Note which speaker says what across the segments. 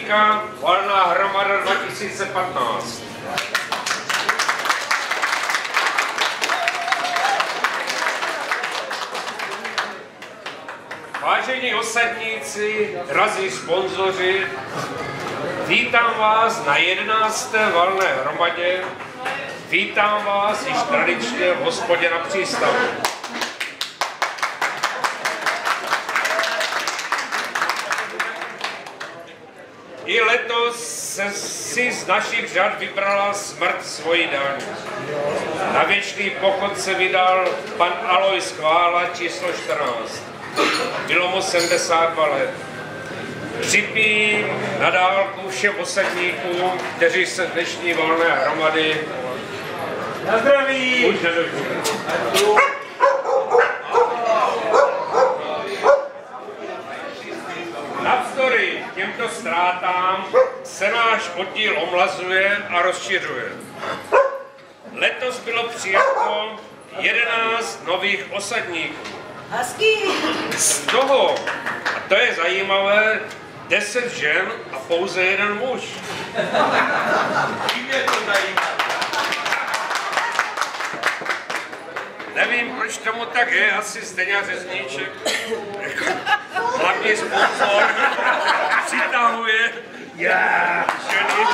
Speaker 1: novinka, valná hromada 2015. Vážení osadníci, drazí sponzoři, vítám vás na 11. valné hromadě. Vítám vás již tradičně v hospodě na přístavu. I letos se si z našich řad vybrala smrt svojí daň. Na věčný pochod se vydal pan Alois Chvála číslo 14. Bylo mu 72 let. Připijím na dálku všem osadníkům, kteří se dnešní valné hromady
Speaker 2: na zdraví!
Speaker 1: Už nedožili. Navzdory těmto ztrátám se náš oddíl omlazuje a rozšiřuje. Letos bylo přijato 11 nových osadníků. Z toho, a to je zajímavé, 10 žen a pouze 1 muž.
Speaker 2: Tím je to zajímavé.
Speaker 1: Nevím, proč tomu tak je, asi Zdeňa Řezníček, hlavní sponzor, přitahuje ženy.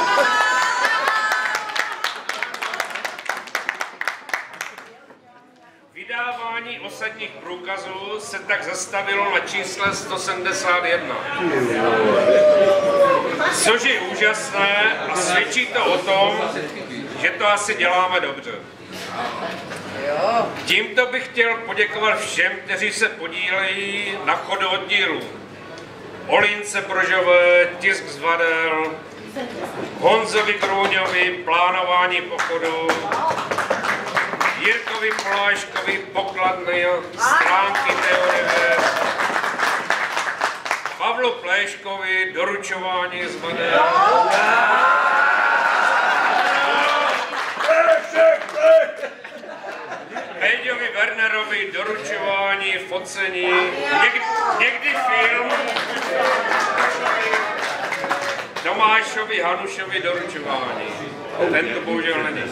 Speaker 1: Vydávání osadních průkazů se tak zastavilo na čísle 171. Což je úžasné a svědčí to o tom, že to asi děláme dobře. Tímto bych chtěl poděkovat všem, kteří se podílejí na chodu oddílu. Olince Prožové, tisk z Vadel, Honzovi Krůňovi, plánování pochodu, Jirkovi Poláškovi, pokladny, stránky teorie, Pavlu Pléškovi, doručování z Vadel, Péďovi Wernerovi, doručování, focení, někdy film, Tomášovi Hanušovi doručování. Ten to bohužel není.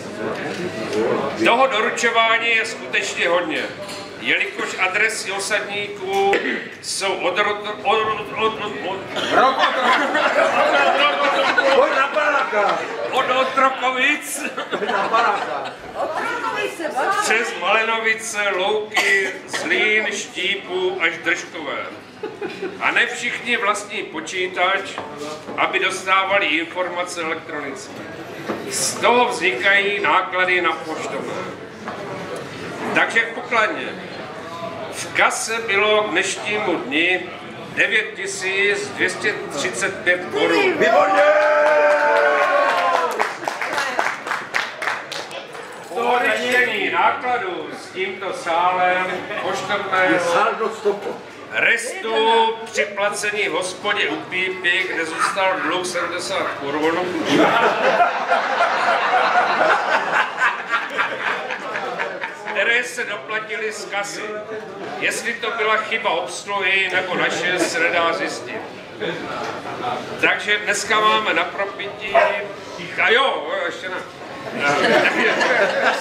Speaker 1: Toho doručování je skutečně hodně, jelikož adresy osadníků jsou od Otrokovic přes Malenovice, Louky, Zlín, Štípu až Držkové. A ne všichni vlastní počítač, aby dostávali informace elektronicky. Z toho vznikají náklady na poštové. Takže v pokladně. V kase bylo k dnešnímu dni 9235 korun. Po odečtení nákladů s tímto sálem poštovné restu při placení v hospodě u Pípy, kde zůstal dluh 70 korun. Které se doplatily z kasy. Jestli to byla chyba obsluhy nebo naše, se nedá zjistit. Takže dneska máme na propití, a jo, ještě ne.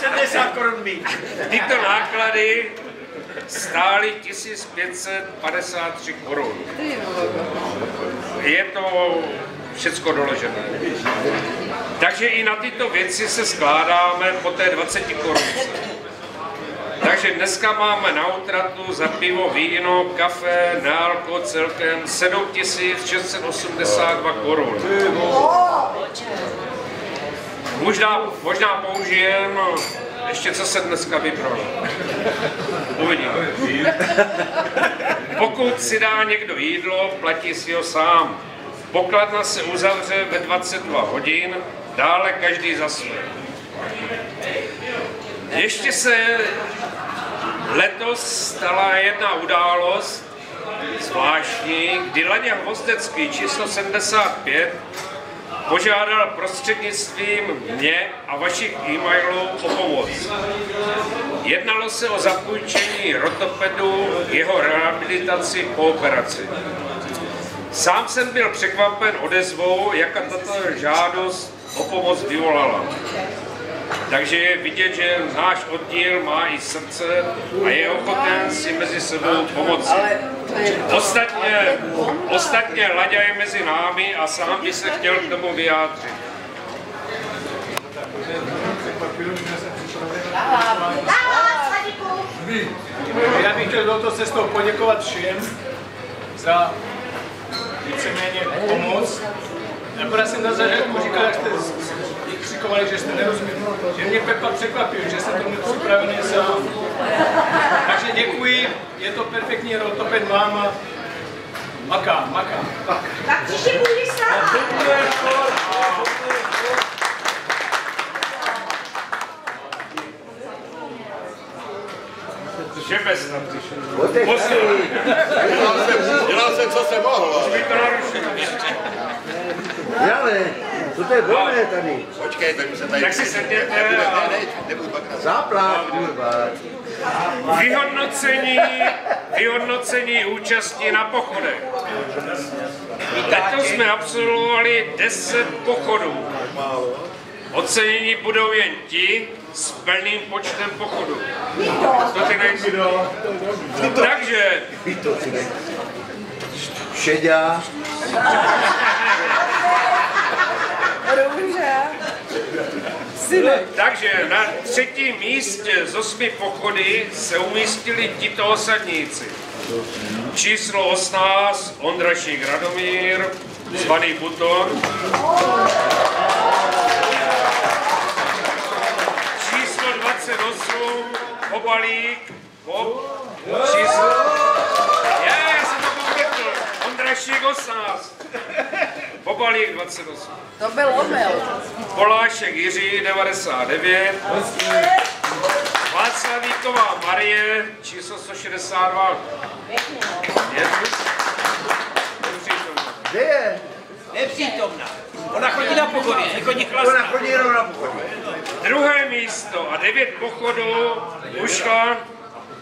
Speaker 2: 70 korun míň.
Speaker 1: Tyto náklady stály 1553 korun. Je to všecko doložené. Takže i na tyto věci se skládáme po té 20 korunce. Takže dneska máme na útratu za pivo, víno, kafe, nálko celkem 7682 korun. Možná použijem ještě, co se dneska vybral. Uvidíme. Pokud si dá někdo jídlo, platí si ho sám. Pokladna se uzavře ve 22 hodin, dále každý za své. Ještě se letos stala jedna událost zvláštní, kdy Laďa Hvozdecký číslo 75 požádal prostřednictvím mě a vašich e-mailů o pomoc. Jednalo se o zapůjčení rotopedu, jeho rehabilitaci po operaci. Sám jsem byl překvapen odezvou, jaká tato žádost o pomoc vyvolala. Takže je vidět, že náš oddíl má i srdce a je ochoten si mezi sebou pomoci. Ostatně Laďa je mezi námi a sám by se chtěl k tomu vyjádřit.
Speaker 2: Já bych chtěl touto cestou poděkovat všem za víceméně pomoc. Akorát jsem na začátku říkal, jak jste křikovali, že jste nerozuměli, že mě Pepa překvapil, že jsem to měl připravený sám. Takže děkuji, je to perfektní rotopen vám a makám.
Speaker 3: Tak příště půjdeš sám.
Speaker 1: Šepes tam přišel.
Speaker 4: Dělal jsem, co jsem mohl.
Speaker 5: Ale, co to je volné tady?
Speaker 4: Počkej, tak se tady...
Speaker 1: Tak si sedněte.
Speaker 4: Nebudu dvakrát.
Speaker 5: Záplát, kurva.
Speaker 1: Vyhodnocení účasti na pochodech. Letos jsme absolvovali 10 pochodů. Ocenění budou jen ti s plným počtem pochodů. To ty nejsi. Takže...
Speaker 5: Šeďa.
Speaker 1: Takže na 3. místě z 8 pochody se umístili tito osadníci. Číslo 18 Ondrašík Radomír, zvaný Buton. Číslo 28 Obalík Bob. Číslo... Já jsem to pověděl. Ondrašík 18. Obalík 28.
Speaker 3: To byl omyl.
Speaker 1: Polášek Jiří 99. Václavíková Marie číslo 162.
Speaker 5: Kde je?
Speaker 2: Nepřítomná. Ona chodí na pochody, nechodí
Speaker 5: Ona
Speaker 2: chlastat.
Speaker 5: chodí jenom na pochod.
Speaker 1: Druhé místo a 9 pochodů ušla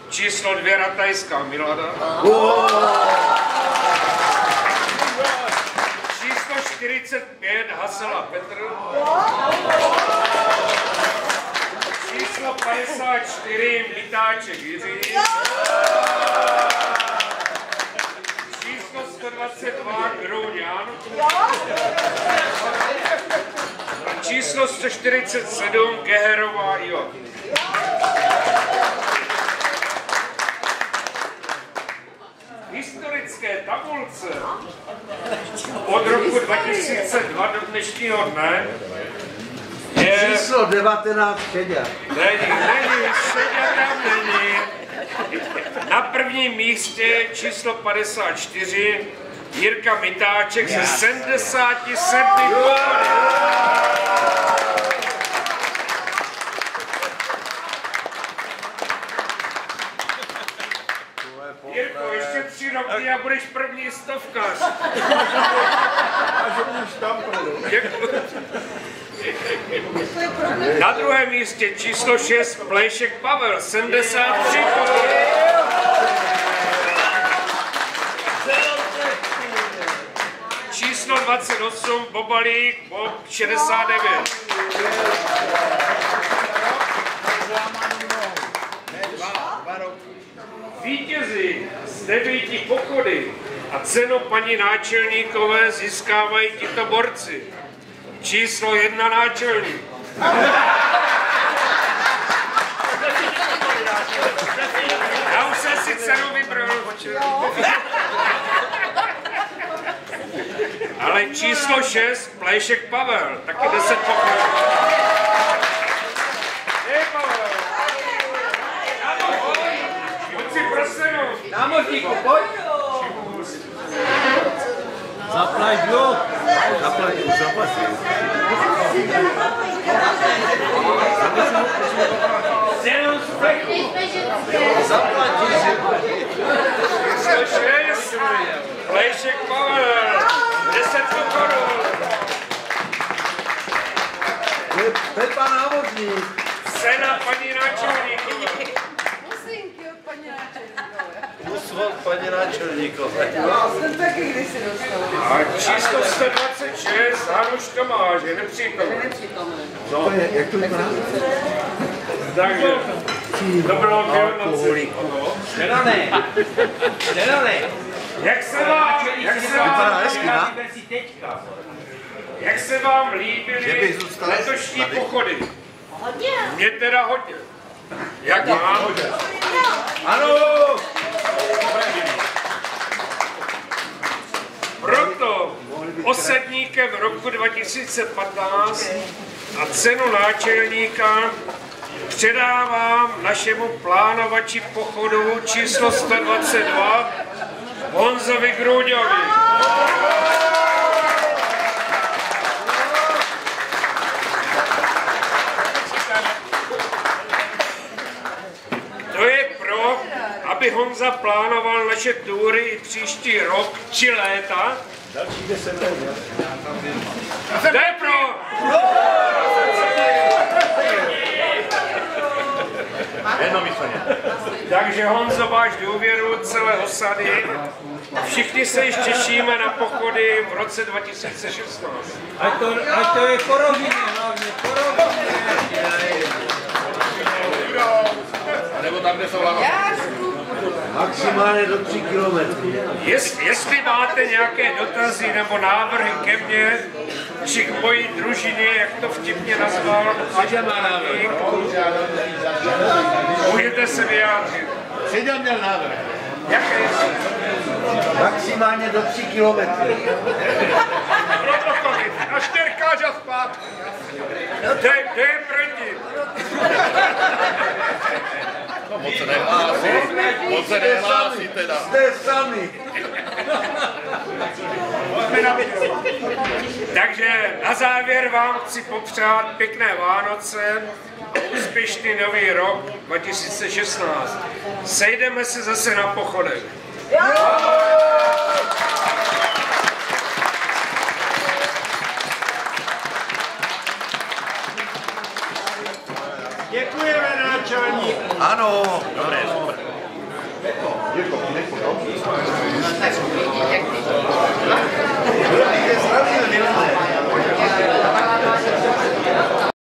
Speaker 1: číslo 2 Ratajská Milada. Číslo 45 Hasela Petr. Číslo 54 Mitáček Jiří. Číslo 122 Krouň Jan. A číslo 147 Geherová Iva. V historické tabulce od roku 2002 do dnešního dne je...
Speaker 5: Číslo 19 Šeďa.
Speaker 1: Není, Šeďa tam není. Na prvním místě číslo 54 Jirka Mitáček se 77 body. Jirko, ještě 3 roky a budeš první stovkař. Děkuji. Na druhém místě číslo 6 Plejšek Pavel, 73 bodů. Číslo 28 Bobalík, Bob 69. Vítězi z 9 pochody a cenu paní náčelníkové získávají tito borci. Číslo 1 náčelník. Já už jsem si cenu vybral. Ale číslo 6 Plejšek Pavel, taky 10 pochodů. Hej Pavel. Pojď si prosenu.
Speaker 2: Námořníku, pojď. Zaplať, jo.
Speaker 5: Zaplať, už zaplatí.
Speaker 2: Zenou z fleku.
Speaker 5: Zaplatí.
Speaker 1: 106 Plejšek Pavel, 10 pochodů.
Speaker 5: Pepa námořník.
Speaker 1: Cena paní náčelníkové.
Speaker 3: Musinky od paní náčelníkové.
Speaker 5: od paní náčelníkové.
Speaker 3: No, jsem taky kdysi dostala.
Speaker 1: A číslo 126, Hanuš Tomáš, je nepřítomný.
Speaker 5: To je, jak to vypadá?
Speaker 1: Takže to bylo k Vánoci. Jak se vám líbily letošní pochody? Mě teda hodně. Jak vám?
Speaker 5: Ano!
Speaker 1: Proto osadníkem roku 2015 a cenu náčelníka předávám našemu plánovači pochodu číslo 122 Honzovi Grůďovi. To je pro, aby Honza plánoval naše túry i příští rok či léta.
Speaker 5: Další 10 let.
Speaker 1: To je pro!
Speaker 4: Jednomyslně.
Speaker 1: Takže Honzo, máš důvěru celé osady. Všichni se již těšíme na pochody v roce 2016.
Speaker 2: Ať to je po rovině, hlavně po rovině.
Speaker 4: Nebo tam, kde jsou lano.
Speaker 5: Maximálně do 3 kilometrů.
Speaker 1: Jestli máte nějaké dotazy nebo návrhy ke mně, či k mojí družině, jak to vtipně nazval, můžete se vyjádřit.
Speaker 4: Seděl měl návrh.
Speaker 1: Jaké?
Speaker 5: Maximálně do 3 kilometrů.
Speaker 1: Protokoly. Na 4 a zpátky. To je proti.
Speaker 4: Moc se nehlásí. Moc se nehlásí teda.
Speaker 5: Jste sami.
Speaker 1: Takže na závěr vám chci popřát pěkné Vánoce a úspěšný nový rok 2016. Sejdeme se zase na pochodech.
Speaker 2: Děkujeme, náčelník.
Speaker 5: Ano.
Speaker 4: Dobré, super.
Speaker 3: Tak,